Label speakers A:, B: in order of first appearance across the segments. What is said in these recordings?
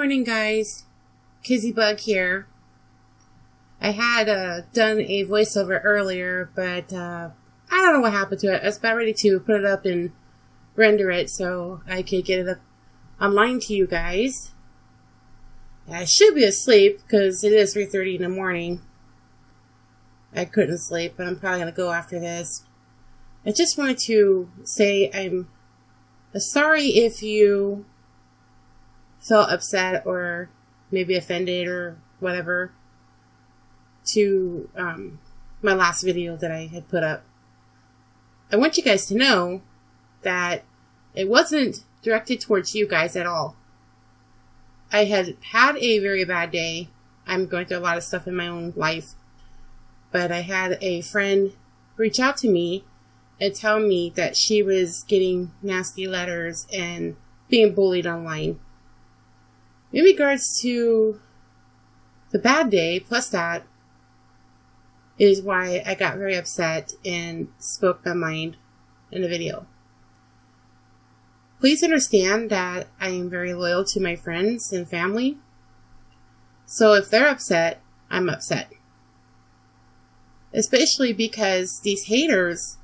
A: morning, guys. Kizzy Bug here. I had done a voiceover earlier, but I don't know what happened to it. I was about ready to put it up and render it so I could get it up online to you guys. I should be asleep because it is 3:30 in the morning. I couldn't sleep, but I'm probably going to go after this. I just wanted to say I'm sorry if you felt upset or maybe offended or whatever to my last video that I had put up. I want you guys to know that it wasn't directed towards you guys at all. I had a very bad day. I'm going through a lot of stuff in my own life. But I had a friend reach out to me and tell me that she was getting nasty letters and being bullied online. In regards to the bad day, plus that, is why I got very upset and spoke my mind in the video. Please understand that I am very loyal to my friends and family. So if they're upset, I'm upset. Especially because these haters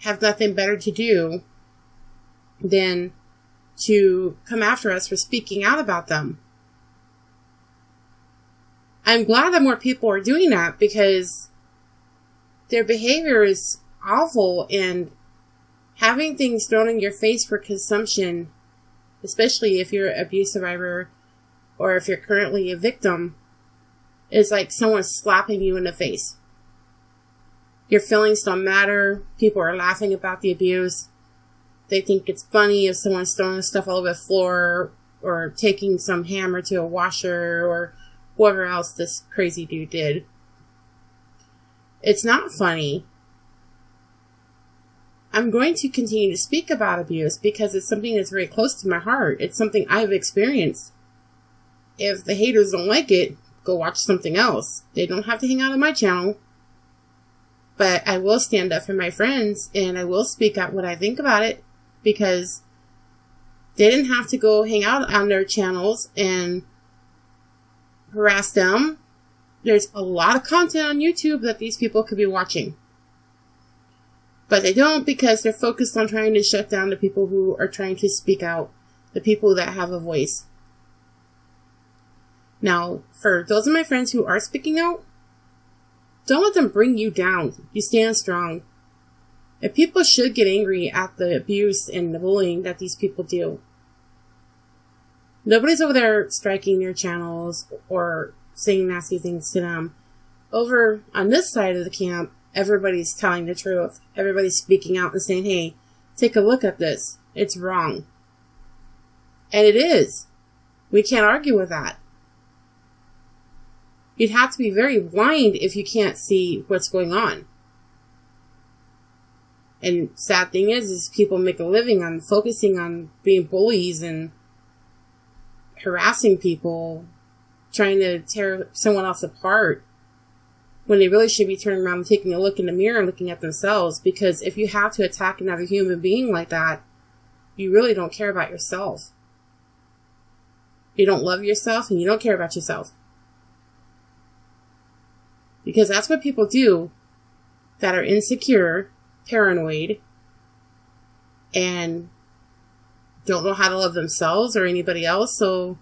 A: have nothing better to do than to come after us for speaking out about them. I'm glad that more people are doing that because their behavior is awful, and having things thrown in your face for consumption, especially if you're an abuse survivor or if you're currently a victim, is like someone slapping you in the face. Your feelings don't matter. People are laughing about the abuse. They think it's funny if someone's throwing stuff all over the floor or taking some hammer to a washer or whatever else this crazy dude did. It's not funny. I'm going to continue to speak about abuse because it's something that's very close to my heart. It's something I've experienced. If the haters don't like it, go watch something else. They don't have to hang out on my channel. But I will stand up for my friends and I will speak out what I think about it because they didn't have to go hang out on their channels and harass them. There's a lot of content on YouTube that these people could be watching. But they don't because they're focused on trying to shut down the people who are trying to speak out, the people that have a voice. Now, for those of my friends who are speaking out, don't let them bring you down. You stand strong. And people should get angry at the abuse and the bullying that these people do. Nobody's over there striking their channels or saying nasty things to them. Over on this side of the camp, everybody's telling the truth. Everybody's speaking out and saying, hey, take a look at this. It's wrong. And it is. We can't argue with that. You'd have to be very blind if you can't see what's going on. And sad thing is people make a living on focusing on being bullies and harassing people, trying to tear someone else apart, when they really should be turning around and taking a look in the mirror and looking at themselves. Because if you have to attack another human being like that, you really don't care about yourself. You don't love yourself and you don't care about yourself. Because that's what people do that are insecure, paranoid, and don't know how to love themselves or anybody else. So,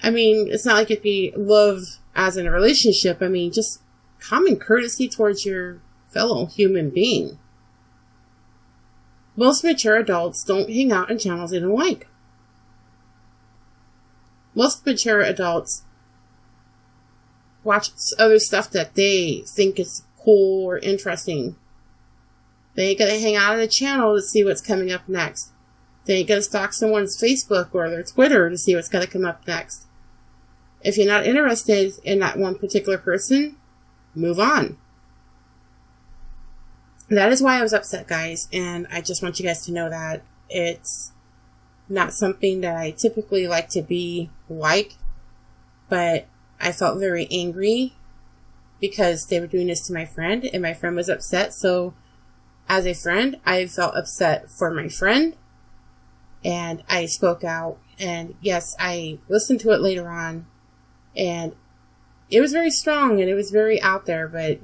A: I mean, it's not like it'd be love as in a relationship. I mean, just common courtesy towards your fellow human being. Most mature adults don't hang out on channels they don't like. Most mature adults watch other stuff that they think is cool or interesting. They ain't gonna hang out on a channel to see what's coming up next. They ain't gonna stalk someone's Facebook or their Twitter to see what's gonna come up next. If you're not interested in that one particular person, move on. That is why I was upset, guys, and I just want you guys to know that it's not something that I typically like to be like, but I felt very angry because they were doing this to my friend, and my friend was upset. So as a friend, I felt upset for my friend, and I spoke out. And yes, I listened to it later on, and it was very strong and it was very out there, but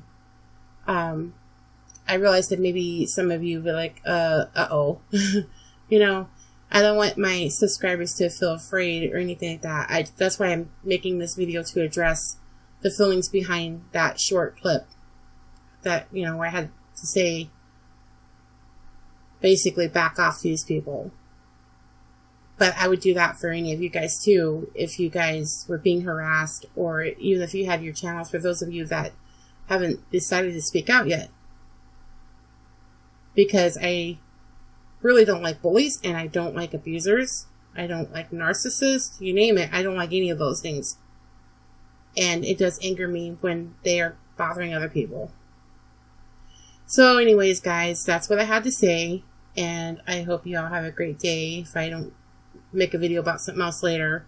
A: I realized that maybe some of you would be like, uh-oh. You know, I don't want my subscribers to feel afraid or anything like that. That's why I'm making this video, to address the feelings behind that short clip that, you know, where I had to say, basically back off to these people. But I would do that for any of you guys too, if you guys were being harassed, or even if you had your channels, for those of you that haven't decided to speak out yet. Because I really don't like bullies, and I don't like abusers. I don't like narcissists, you name it. I don't like any of those things. And it does anger me when they are bothering other people. So anyways, guys, that's what I had to say. And I hope you all have a great day. If I don't make a video about something else later.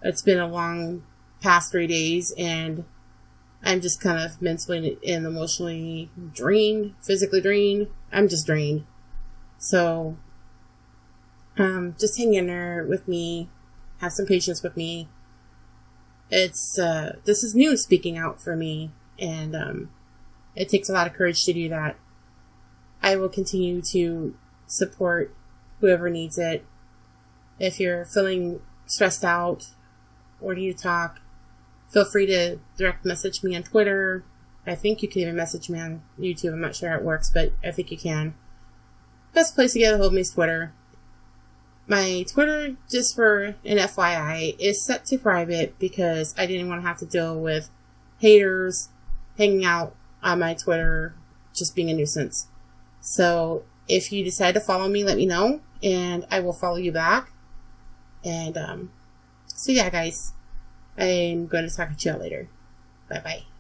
A: It's been a long past 3 days, and I'm just kind of mentally and emotionally drained, physically drained. I'm just drained. So, just hang in there with me. Have some patience with me. This is new, speaking out for me, and it takes a lot of courage to do that. I will continue to support whoever needs it. If you're feeling stressed out or need to talk, feel free to direct message me on Twitter. I think you can even message me on YouTube. I'm not sure how it works, but I think you can. Best place to get a hold of me is Twitter. My Twitter, just for an FYI, is set to private because I didn't want to have to deal with haters hanging out on my Twitter, just being a nuisance. So if you decide to follow me, let me know, and I will follow you back. And so yeah, guys, I'm going to talk to you later. Bye bye.